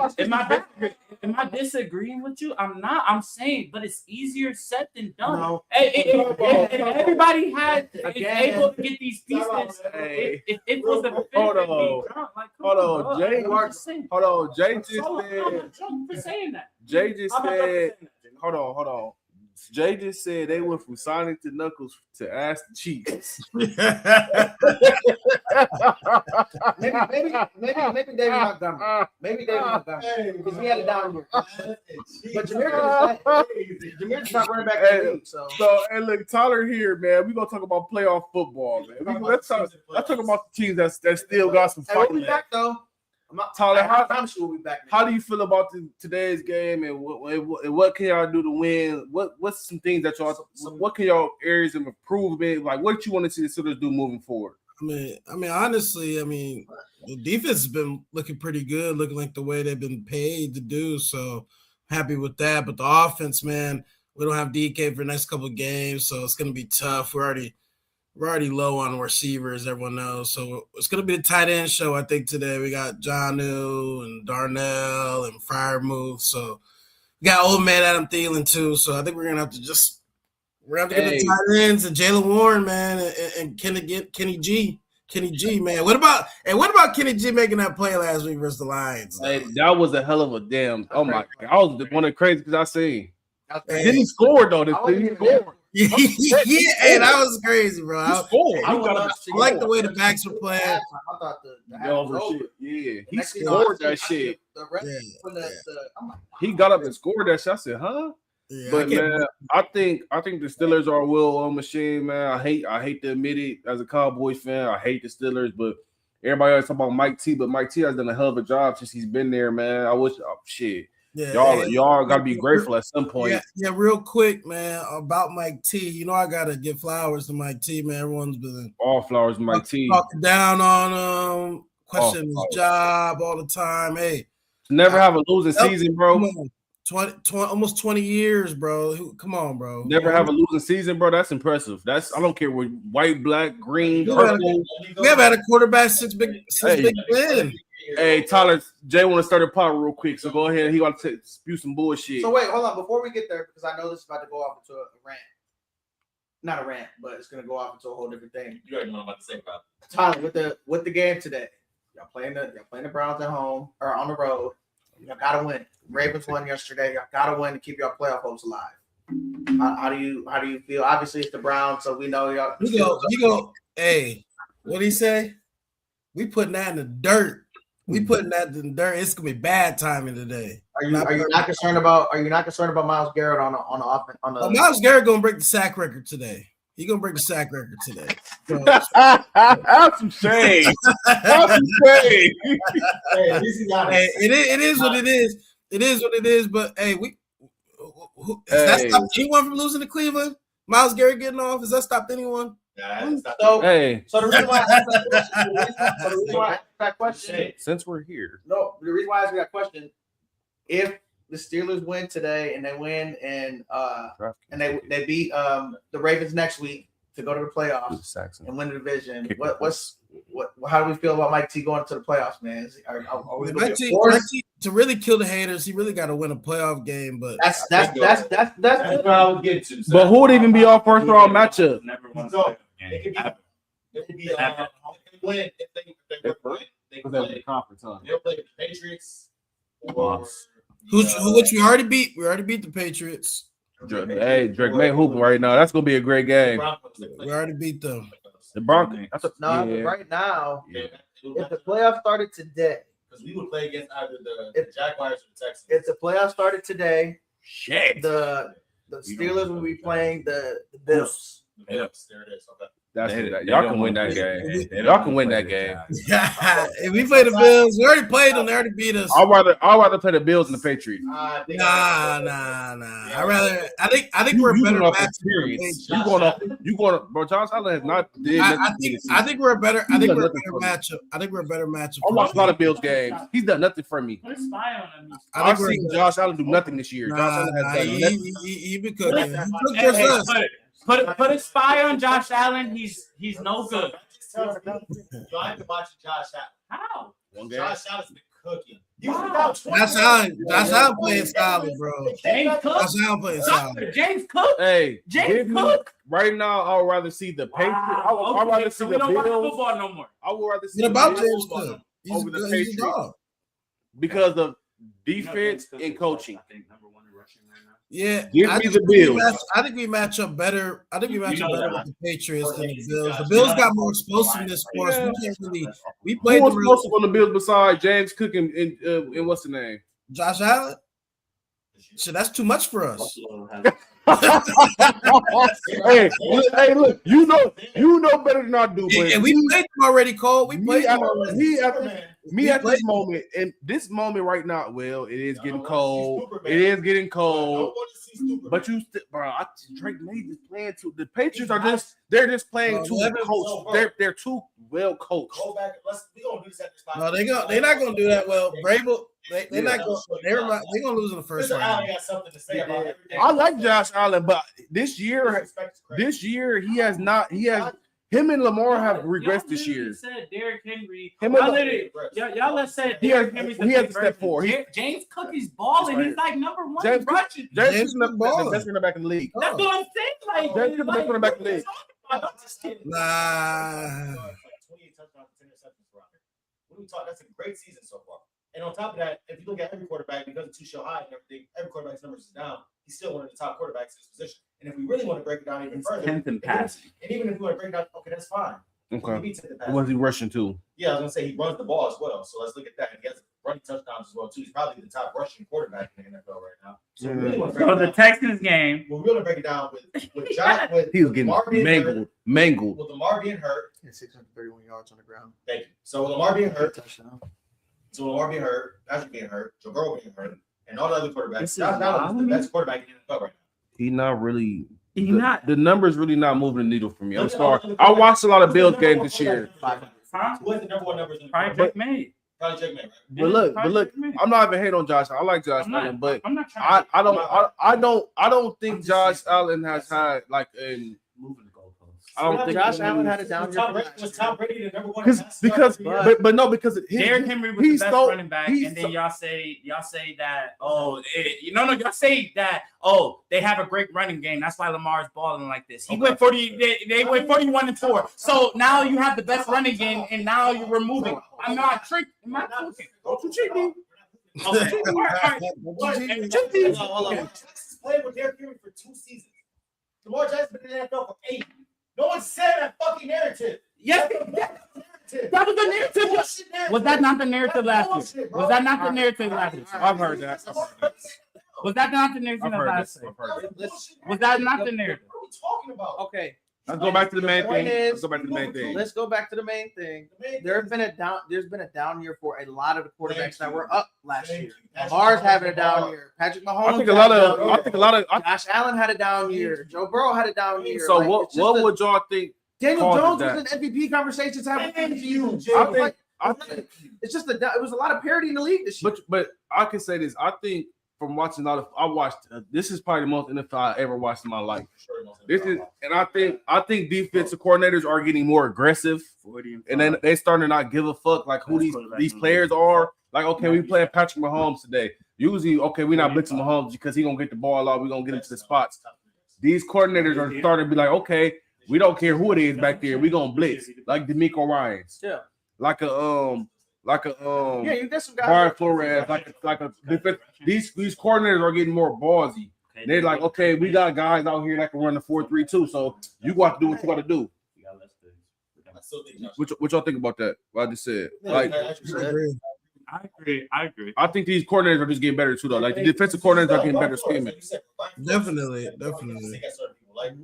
Am I disagreeing with you? I'm not. I'm saying, but it's easier said than done. No. If everybody is Again. able to get these pieces, Hey. if it was a Hold on. Hold on, Jay. Hold on, Jay just said. I'm just saying that. Jay just I'm not said. saying that. Hold on. Jay just said they went from Sonic to Knuckles to ass to cheeks. Maybe David Montgomery. Maybe David Montgomery. Because he had it down here. But Jahmyr just not running back in the league. So And look, Tyler here, man. We gonna talk about playoff football, man. Let's talk about the teams that still got some hey, we'll fight be left. back though. Tyler, I promise you we'll be back. How do you feel about today's game, and what can y'all do to win? What's some things that y'all? What can y'all areas of improvement? Like, what you want to see the Steelers do moving forward? I mean, honestly, the defense has been looking pretty good, looking like the way they've been paid to do. So happy with that. But the offense, man, we don't have DK for the next couple of games, so it's gonna be tough. We're already we're already low on receivers, everyone knows. So it's gonna be a tight end show, I think, today. We got Jonnu and Darnell and Freiermuth. So we got old man Adam Thielen too. So I think we're gonna have to get the tight ends and Jaylen Warren, man, and Kenny G. Kenny G, man. What about Kenny G making that play last week versus the Lions? Hey, that was a hell of a damn. Oh my God, I was one of the craziest I seen. Hey. Then he scored though. He scored. Yeah, hey, that was crazy, bro. He scored. I like the way the backs were playing. I thought Yeah, he scored that shit. I'm like, He got up and scored that shit. I said, huh? Yeah, But man, I think the Steelers are a well-oiled machine, man. I hate to admit it as a Cowboys fan. I hate the Steelers, but everybody always talk about Mike T. But Mike T has done a hell of a job since he's been there, man. I wish shit. Yeah, y'all gotta be grateful at some point. Yeah, real quick, man, about Mike T. You know I gotta give flowers to Mike T, man. Everyone's been All flowers, Mike T. talking down on him, questioning his job all the time. Hey, never have a losing season, bro. 20, almost 20 years, bro. Come on, bro. Never have a losing season, bro. That's impressive. I don't care what white, black, green, purple. We haven't had a quarterback since Big Ben. Hey, Tyler, Jay want to start a pot real quick, so go ahead. He want to spew some bullshit. So wait, hold on. Before we get there, because I know this is about to go off into a rant. Not a rant, but it's going to go off into a whole different thing. You already know what I'm about to say about Tyler, with the game today, y'all playing the Browns at home or on the road. Y'all gotta win. Ravens won yesterday. Y'all gotta win to keep y'all playoff hopes alive. How do you feel? Obviously, it's the Browns, so we know y'all. You go. Hey, what did he say? We putting that in the dirt. We putting that in the dirt. It's gonna be bad timing today. Are you not concerned about? Are you not concerned about Myles Garrett on the offense? Myles Garrett gonna break the sack record today. He gonna break the sack record today. So, That's some shade. That's some shade. Hey, it is what it is. It is what it is. But hey, that stopped anyone from losing to Cleveland? Myles Garrett getting off? Has that stopped anyone? So the reason why I asked that question, since we're here, the reason why I asked that question, if the Steelers win today and they win and they beat the Ravens next week to go to the playoffs and win the division, how do we feel about Mike T going to the playoffs, man? Are we Mike T, to really kill the haters, he really got to win a playoff game. But that's what I was getting to. But who would even be our first round matchup? It could be win if they win. They'll play the Patriots. Which we already beat. We already beat the Patriots. Hey, Drake May hooping right now. That's gonna be a great game. We already beat them. The Broncos. Right now, if the playoffs started today, because we would play against either the Jaguars or the Texans. If the playoffs started today, shit, the Steelers will be playing the Bills. There it is. Okay. Y'all can win that game. Y'all can win that game. If we play the Bills, we already played them. They already beat us. I'd rather play the Bills than the Patriots. Nah. I think we're a better matchup. You going to bro? Josh Allen has not. I think we're a better. I think we're a better matchup. I think we're a better matchup. I watched a lot of Bills games. He's done nothing for me. I've seen Josh Allen do nothing this year. Josh Allen has done nothing. He been cooking. Put a spy on Josh Allen. He's no good. You have to watch Josh Allen. How? Josh Allen's been cooking. Josh Allen playing solid, bro. James Cook. Josh Allen playing solid. James Cook. Hey, James Cook. Right now, I would rather see the Patriots. I'd rather see the Bills. Bills. No more. I would rather see What about the James Bills Cook? over the Patriots because of defense and coaching. Yeah, Give me the Bills. I think we match up better. I think we match up better with the Patriots than the Bills. The Bills got more explosiveness for us. We can't really. We played Who was explosive on the Bills besides James Cook and what's the name? Josh Allen. So that's too much for us. Hey, look, you know better than I do. But and we played them already, Cole. We played them already. At this moment, and this moment right now, well, it is getting cold. It is getting cold. But Drake May is playing too. The Patriots they're just playing too coached. They're too well coached. We gonna do this at this time. No, they're not gonna do that well. Vrabel, they're not going. They're gonna lose in the first round. Got something to say about everything. I like Josh Allen, but this year he Him and Lamar have Y'all regressed this literally year. Said Derrick Henry. Him Y'all and- literally, y'all let's say He Derrick has- Henry's he has big to step version. forward. James Cook's balling. Right. He's like number one James Cook- rushing. James is the balling. best running back in the league. That's what I'm saying. Like, James is the best running back in the league. I'm just kidding. Nah. 28 touchdowns and 10 interceptions for Rocket. What do we talk? That's a great season so far. And on top of that, if you look at every quarterback, because of Tuchel high and everything, every quarterback's numbers is down. He's still one of the top quarterbacks in his position. And if we really want to break it down even further, 10th in and passing. even if we want to break it down, okay, that's fine. Okay. He beats it in passing. Was he rushing too? Yeah, I was gonna say he runs the ball as well. So let's look at that. And he has running touchdowns as well too. He's probably the top rushing quarterback in the NFL right now. So we really want to break So it the down. Texans game. We're going to break it down with Josh. He was getting Lamar being hurt, mangled. with Lamar being hurt. Yeah, 631 yards on the ground. Thank you. So with Lamar being hurt, Touchdown. so Lamar being hurt, Patrick being hurt, Joe Burrow being hurt, and all the other quarterbacks. This is Josh Allen is the best quarterback in the NFL right He not really. He the, not. the numbers really not moving the needle for me. I'm Look at sorry. all the I watched a lot of now. Bills games this year. Huh? Who has the number one numbers in the Probably NFL? Drake May. Probably Drake May, right? But look, Probably Drake May. I'm not even hating on Josh. I like Josh I'm Allen, but I'm not trying. I don't think I'm just Josh saying. Allen has had like an. Moving the goalposts. I don't think Josh Allen had a down Was year. Tom Brady- was Tom Brady the number one? because but no, because Derrick Henry was he the best stole- running back, he and then stole- y'all say that y'all say that they have a great running game. That's why Lamar's balling like this. He went 40. They went 41-4. So now you have the best running game, and now you're removing. I'm not tricking. I'm not tricking. Don't you cheat me. Okay. All right. What? And cheat me. Hold on. Texas played with Derrick Henry for 2 seasons. Lamar Jackson been in the NFL for 8. No one said that fucking narrative. Yes, that was the narrative. Was that not the narrative last year? Was that not the narrative last year? I've heard that. Was that not the narrative I've heard last this. year? I've heard this. Was that not the narrative? What are we talking about? Okay, Let's go back to the main point thing. is- Let's go back to the main thing. let's go back to the main thing. The main There's thing been a down. There's been a down year for a lot of the quarterbacks Thank that you. were up last Thank year. you. Patrick Lamar's Mahomes having a down Lamar. year. Patrick Mahomes. I think a had lot a of. down I year. think a lot of. Josh Allen had a down year. Joe Burrow had a down year. So Like, what? it's just What a- would y'all think? Daniel causes Jones that? was in MVP conversations having Thank you, Jay. I think. I think. it's just it was a lot of parity in the league this year. But I can say this. I think from watching a lot of. I watched. This is probably the most NFL I ever watched in my life. This is, and I think defensive coordinators are getting more aggressive, and then they starting to not give a fuck like who these players are. Like, okay, we playing Patrick Mahomes today. Usually, okay, we're not blitzing Mahomes because he gonna get the ball out. We gonna get into the spots. These coordinators are starting to be like, okay, we don't care who it is back there. We gonna blitz like DeMeco Ryans. Yeah. Like a Yeah, you get some guys. Brian Flores, like a defense. These coordinators are getting more ballsy. They're like, okay, we got guys out here that can run the 4-3-2. So you got to do what you got to do. I still think Josh. What y'all think about that? What I just said. Like, I agree. I think these coordinators are just getting better too, though. Like the defensive coordinators are getting better scheming. Definitely.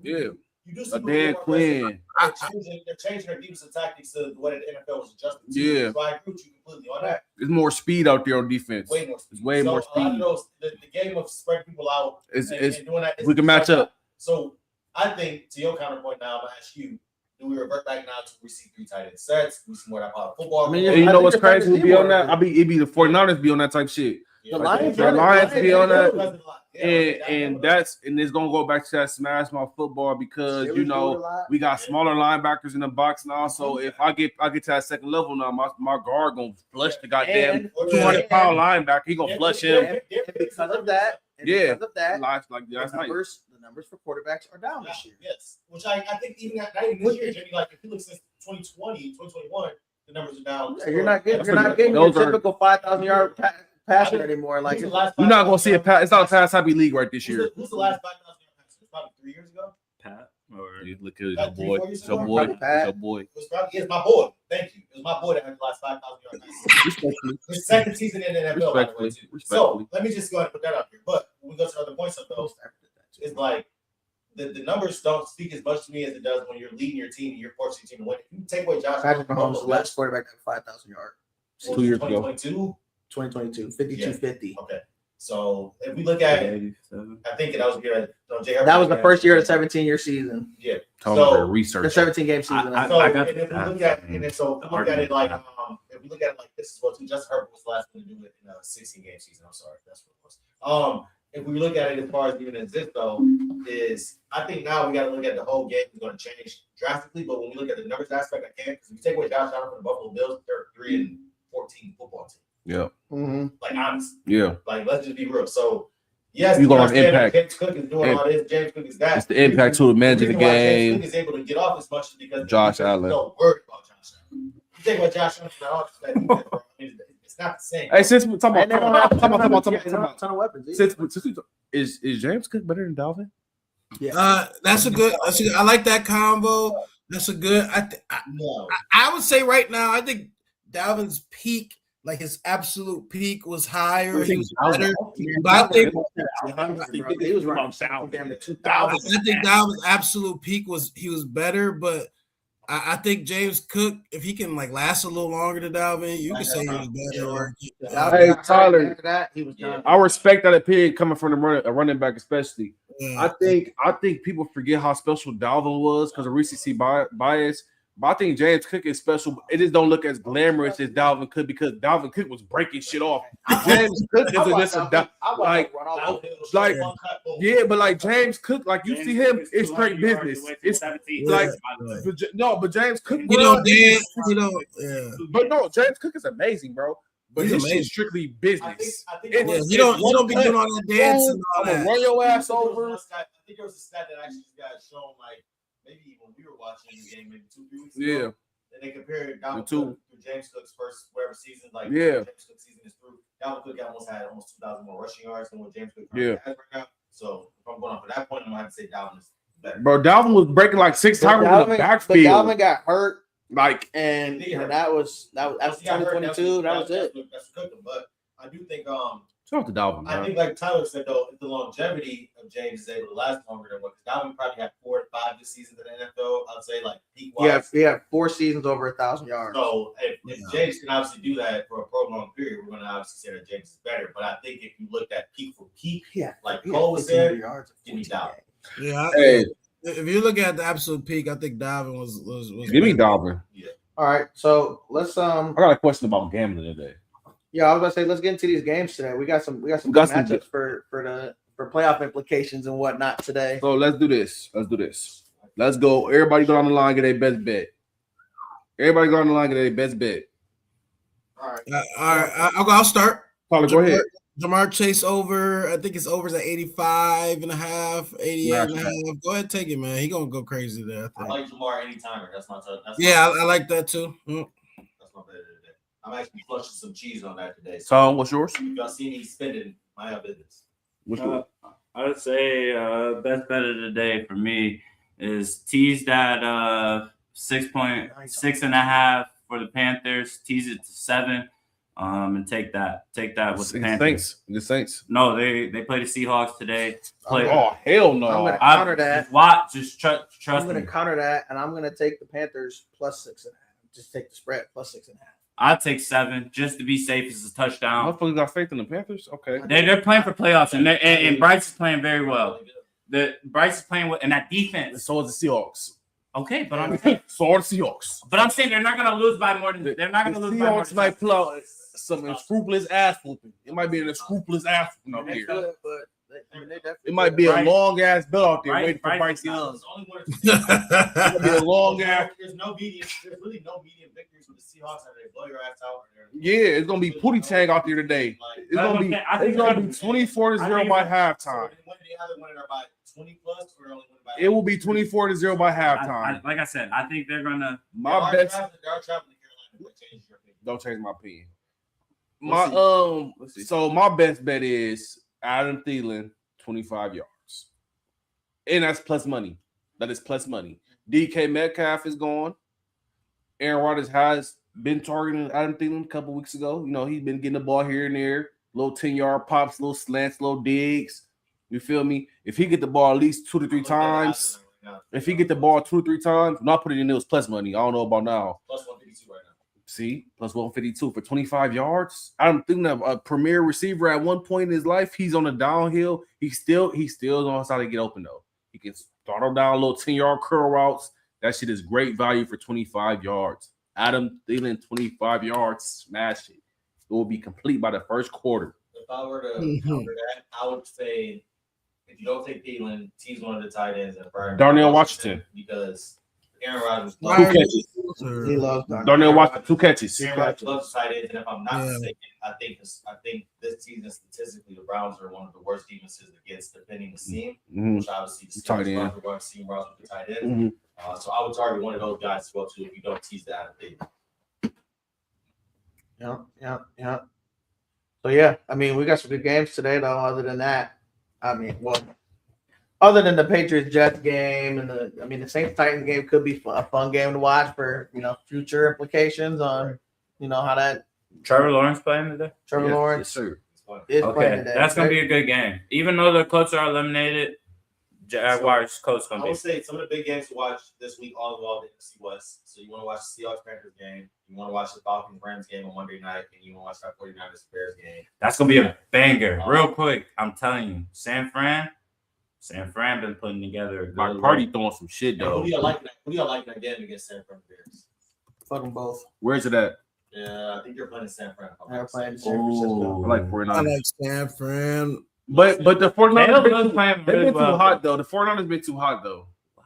Yeah. You do see Like people Dan more Quinn. They're changing their defensive tactics to what the NFL was adjusting to. Yeah. So I agree with you completely on that. There's more speed out there on defense. Way more speed. There's way So more a lot of speed. those, the game of spreading people out It's and doing that. we can match up. So I think to your counterpoint now, I'm gonna ask you: do we revert back now to we see 3 tight end sets? We see more that part of football. I mean, And you I know think what's the Packers crazy? Who need be on more. that? It be the 49ers be on that type shit. Yeah, The like, Lions- The Lions be on that. Yeah, And it's gonna go back to that smash mouth football because you know we got smaller linebackers in the box now. So if I get to that second level now, my guard gonna flush the goddamn And- 200-pound linebacker. He gonna flush him. And because of that, Yeah. because of that, Like the last night. numbers for quarterbacks are down this year. Yes, which I think even not even this year, Jimmy. Like if you look since 2020, 2021, the numbers are down. Yeah, you're not getting your Those are- typical 5,000 yard passer anymore. Like Who's the last You're not gonna see a 5,000 pass. It's not a pass happy league right this year. Who's the last 5,000 yard passer? Probably 3 years ago. Pat or You look at your About 3-4 boy. years It's your ago? boy. It's Pat. your boy. It was probably my boy. Thank you. It was my boy that had the last 5,000 yard passer. Respectfully. His second season in the NFL, by the way, too. Respectfully. So let me just go ahead and put that up here. But when we go to other points of those, it's like the numbers don't speak as much to me as it does when you're leading your team and you're forcing your team to win. If you take away Josh Patrick Mahomes is the last quarterback to have 5,000 yards. 2 years ago. 2022. 2022, 52-50. Okay. So if we look at it, I think that was good. That was the first year of the 17-year season. Yeah. Tell So- me The research. 17-game season. I- So got and if we that. look at and then so if we look at it like if we look at it like this as well too, Justin Herbert was the last one to do it in a 16-game season. I'm sorry, that's what it was. if we look at it as far as even as this though, is I think now we got to look at the whole game is going to change drastically. But when we look at the numbers aspect, I can't because if you take away Josh Allen from the Buffalo Bills, they're 3-14 football team. Yeah. Mm-hmm. Like honestly, Yeah. like let's just be real. So yes, You gonna understand that impact. James Cook is doing all this. James Cook is that. It's the impact to the manager of the reason why James game. Cook is able to get off as much is because Josh the defense is Allen. so worried about Josh Allen. You take away Josh Allen from that offense, that defense, bro, I mean, it's not the same. Hey, since we're talking And they don't have a ton about of weapons. since is James Cook better than Dalvin? That's a good. I like that combo. That's a good. No. I would say right now, I think Dalvin's peak, like his absolute peak, was higher. He was better. But I think he was running damn near 2,000. I think Dalvin's absolute peak was he was better, but I think James Cook, if he can like last a little longer than Dalvin, you can say he was better. Hey, Tyler, After that, he was done. I respect that opinion coming from a running back, especially. Yeah. I think people forget how special Dalvin was because of recency bias. But I think James Cook is special. It just don't look as glamorous as Dalvin Cook because Dalvin Cook was breaking shit off. James Cook is just but like James Cook, like you see him, it's straight business. It's like but James Cook, You know, Dan, you know, yeah. But no, James Cook is amazing, bro. But He's this amazing. shit's strictly business. I think Yeah, you don't be doing all that dance and all I'm gonna that. run your ass over. I think there was a stat that actually got shown like maybe when we were watching the game maybe 2-3 weeks ago. Yeah. And they compared Dalvin The two. Cook to James Cook's first whatever season, like Yeah. James Cook's season is through. Dalvin Cook had almost 2,000 more rushing yards than what James Cook Yeah. has right now. So if I'm going off of that point, I'm gonna have to say Dalvin is better. Bro, Dalvin was breaking like 6 But times in the Dalvin backfield. Dalvin got hurt, Like, and that was after He got hurt, 2022. That was it. That's cooking. But I do think shout out to Dalvin, I man. think like Tyler said though, if the longevity of James is able to last longer than what Dalvin probably had 4 to 5 this season in the NFL. I'd say like peak wise. He had 4 seasons over 1,000 yards. So if James can obviously do that for a prolonged period, we're gonna obviously say that James is better. But I think if you looked at peak for peak, like Cole was there, give me Dalvin. Yeah. Hey. If you look at the absolute peak, I think Dalvin was Give me better. Dalvin. Yeah. All right, so let's I got a question about gambling today. Yeah, I was gonna say let's get into these games today. We got some good matchups for playoff implications and whatnot today. So let's do this. Let's go. Everybody go on the line, get a best bet. All right. I'll start. Tyler, go ahead. Jamar Chase over. I think his over's at 85 and a half, 88 and a half. Go ahead, take it, man. He gonna go crazy there. I like Jamar anytimer. That's my touch. I like that too. That's my bet today. I'm actually flushing some cheese on that today. Tom, what's yours? If y'all see me spending, my business. What's yours? I would say best bet of the day for me is tease that 6.6.5 for the Panthers. Tease it to 7, and take that with the Panthers. The Saints. No, they play the Seahawks today. Oh hell no! I'm gonna counter that. Just trust I'm gonna me. counter that, and I'm gonna take the Panthers plus 6.5. Just take the spread plus 6.5. I'll take 7 just to be safe. It's a touchdown. Motherfuckers got faith in the Panthers. Okay. They're playing for playoffs, and Bryce is playing very well. Bryce is playing with and that defense. So is the Seahawks. Okay, but I'm So are the Seahawks. But I'm saying they're not going to lose by more than they're not going to lose by more. Seahawks might pull out some unscrupulous ass whooping. It might be an unscrupulous ass whooping out here. It might be a long ass belt out there waiting for Bryce Young. It'll be a long ass. There's really no medium victories with the Seahawks. They blow your ass out. Yeah, it's gonna be Pootie Tang out there today. It's gonna be 24-0 by halftime. It will be 24-0 by halftime. Like I said, I think they're gonna. My best. Don't change my opinion. So my best bet is Adam Thielen, 25 yards, and that's plus money. That is plus money. DK Metcalf is gone. Aaron Rodgers has been targeting Adam Thielen a couple weeks ago. You know, he's been getting the ball here and there, little 10-yard pops, little slants, little digs. You feel me? If he get the ball at least 2 to 3 times, not putting in it was plus money. I don't know about now. Plus 152 right now. See, plus 152 for 25 yards. I'm thinking of a premier receiver at one point in his life. He's on the downhill. He still knows how to get open though. He can throttle down little 10-yard curl routes. That shit is great value for 25 yards. Adam Thielen, 25 yards, smash it. It will be complete by the first quarter. I were to counter that, I would say if you don't take Thielen, tease one of the tight ends and Brian Darnell Washington. because Aaron Rodgers Two catches. He loves Darnell Washington, 2 catches. Aaron Rodgers loves tight ends, and if I'm not Yeah. mistaken, I think this season statistically the Browns are one of the worst defenses against defending the seam, Mhm. which obviously the Tight Steelers end. are going to seam routes with the tight end. Mhm. So I would target one of those guys to go to if you don't tease that. Yeah. So yeah, I mean, we got some good games today, though. Other than that, I mean, well, other than the Patriots Jets game and the Saints Titans game could be a fun game to watch for future implications on how that Trevor Lawrence playing today. Trevor Yes, Lawrence yes, sir. is playing Okay, today. that's gonna be a good game. Even though the Colts are eliminated, Jaguars Colts I gonna be. would say some of the big games to watch this week all involve the NFC West. So you want to watch the Seahawks Panthers game, you want to watch the Falcons Rams game on Monday night, and you want to watch that 49ers Bears game. That's gonna be a banger. Real quick, I'm telling you, San Fran been putting together a good My look. party throwing some shit And who though. do you like? Who do you like in that game against San Fran Bears? Fuck them both. Where's it at? Yeah, I think you're playing San Fran. They're playing San Francisco. Ooh. I like I 49ers. like San Fran. But the They 49ers look been playing they've really been too well. hot though. The 49ers been too hot though. I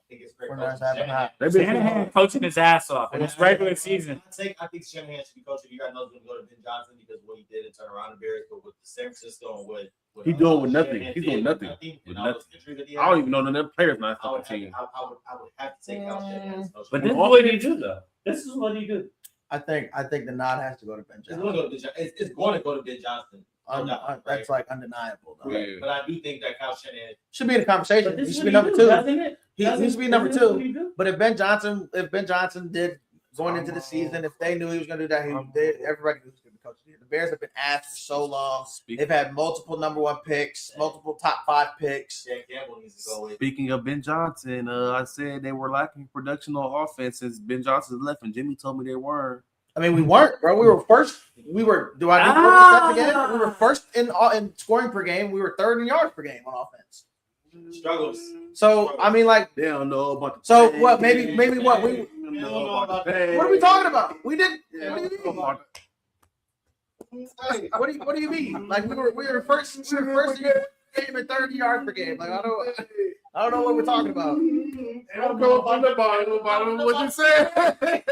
think it's great. 49ers coaching. have been hot. They've been too Shanahan hot. coaching his ass off in this regular season. I think Shanahan should be coaching. You guys know he's going to go to Ben Johnson because what he did and turn around the Bears, but with San Francisco and what He doing with nothing. Shanahan He's did doing nothing. and With all those nothing. injuries that he I don't had, even know none of them players not I would fucking team. have to take Kyle Shanahan as coach. But this is what he do though. This is what he do. I think the nod has to go to Ben It's Johnson. going to go to Ben Johnson. It's going to go to Ben Johnson. That's like undeniable. Though. Yeah. But I do think that Kyle Shanahan Should be in the conversation. He should be number two. He should be number two. But if Ben Johnson did going into the season, if they knew he was going to do that, everybody knew he was going to be coach. The Bears have been asked for so long. They've had multiple number one picks, multiple top 5 picks. Dan Campbell needs to go with. Speaking of Ben Johnson, I said they were lacking production on offense since Ben Johnson left, and Jimmy told me they weren't. I mean, we weren't, bro. We were first. We were. Do I do that again? We were first in scoring per game. We were third in yards per game on offense. Struggles. So I mean, like, They don't know about the so what? Maybe what? We They don't know about the the what are we talking about? We didn't. Yeah, What do you mean? about- What do you mean? Like we were first in game and 30 yards per game. Like I don't know what we're talking about. They don't know about the bottom. What you say?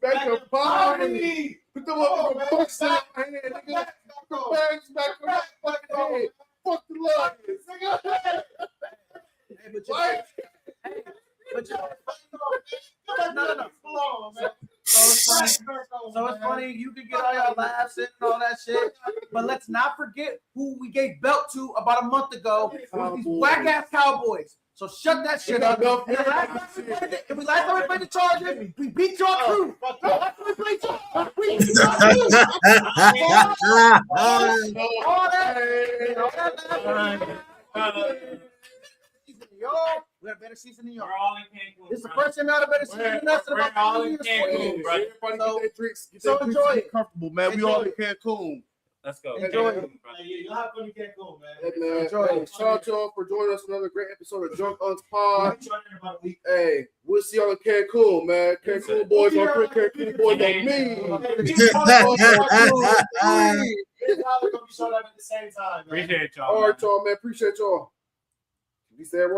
Back up, poverty. Put them up on the books in my hand. Nigga. Bags back in my head. Fuck the Lions. Nigga. So it's funny. You can get all your laughs in and all that shit, but let's not forget who we gave belt to about a month ago. It was these whack ass Cowboys. So shut that shit up. If we last time we played the Chargers, we beat y'all too. Last time we played y'all, we beat y'all too. All that. Yo, we had a better season than y'all. We're all in Cancun. This is the first time we had a better season than us in We're about all 20 in years. Cancun, bro. Everybody So- get their drinks. Get so their drinks enjoy and it. get comfortable, man. We Enjoy all it. in Cancun. Let's go. Enjoy it. You'll have fun in Cancun, man. Hey, man. Enjoy Hey, it. shout out to y'all for joining us on another great episode of Drunk Unks Pod. I'll be joining in about a week. Hey, we'll see y'all in Cancun, man. Cancun boys on Cancun boys on me. We're gonna be showing up at the same time, man. Appreciate y'all. All man. right, y'all, man. Appreciate y'all. We said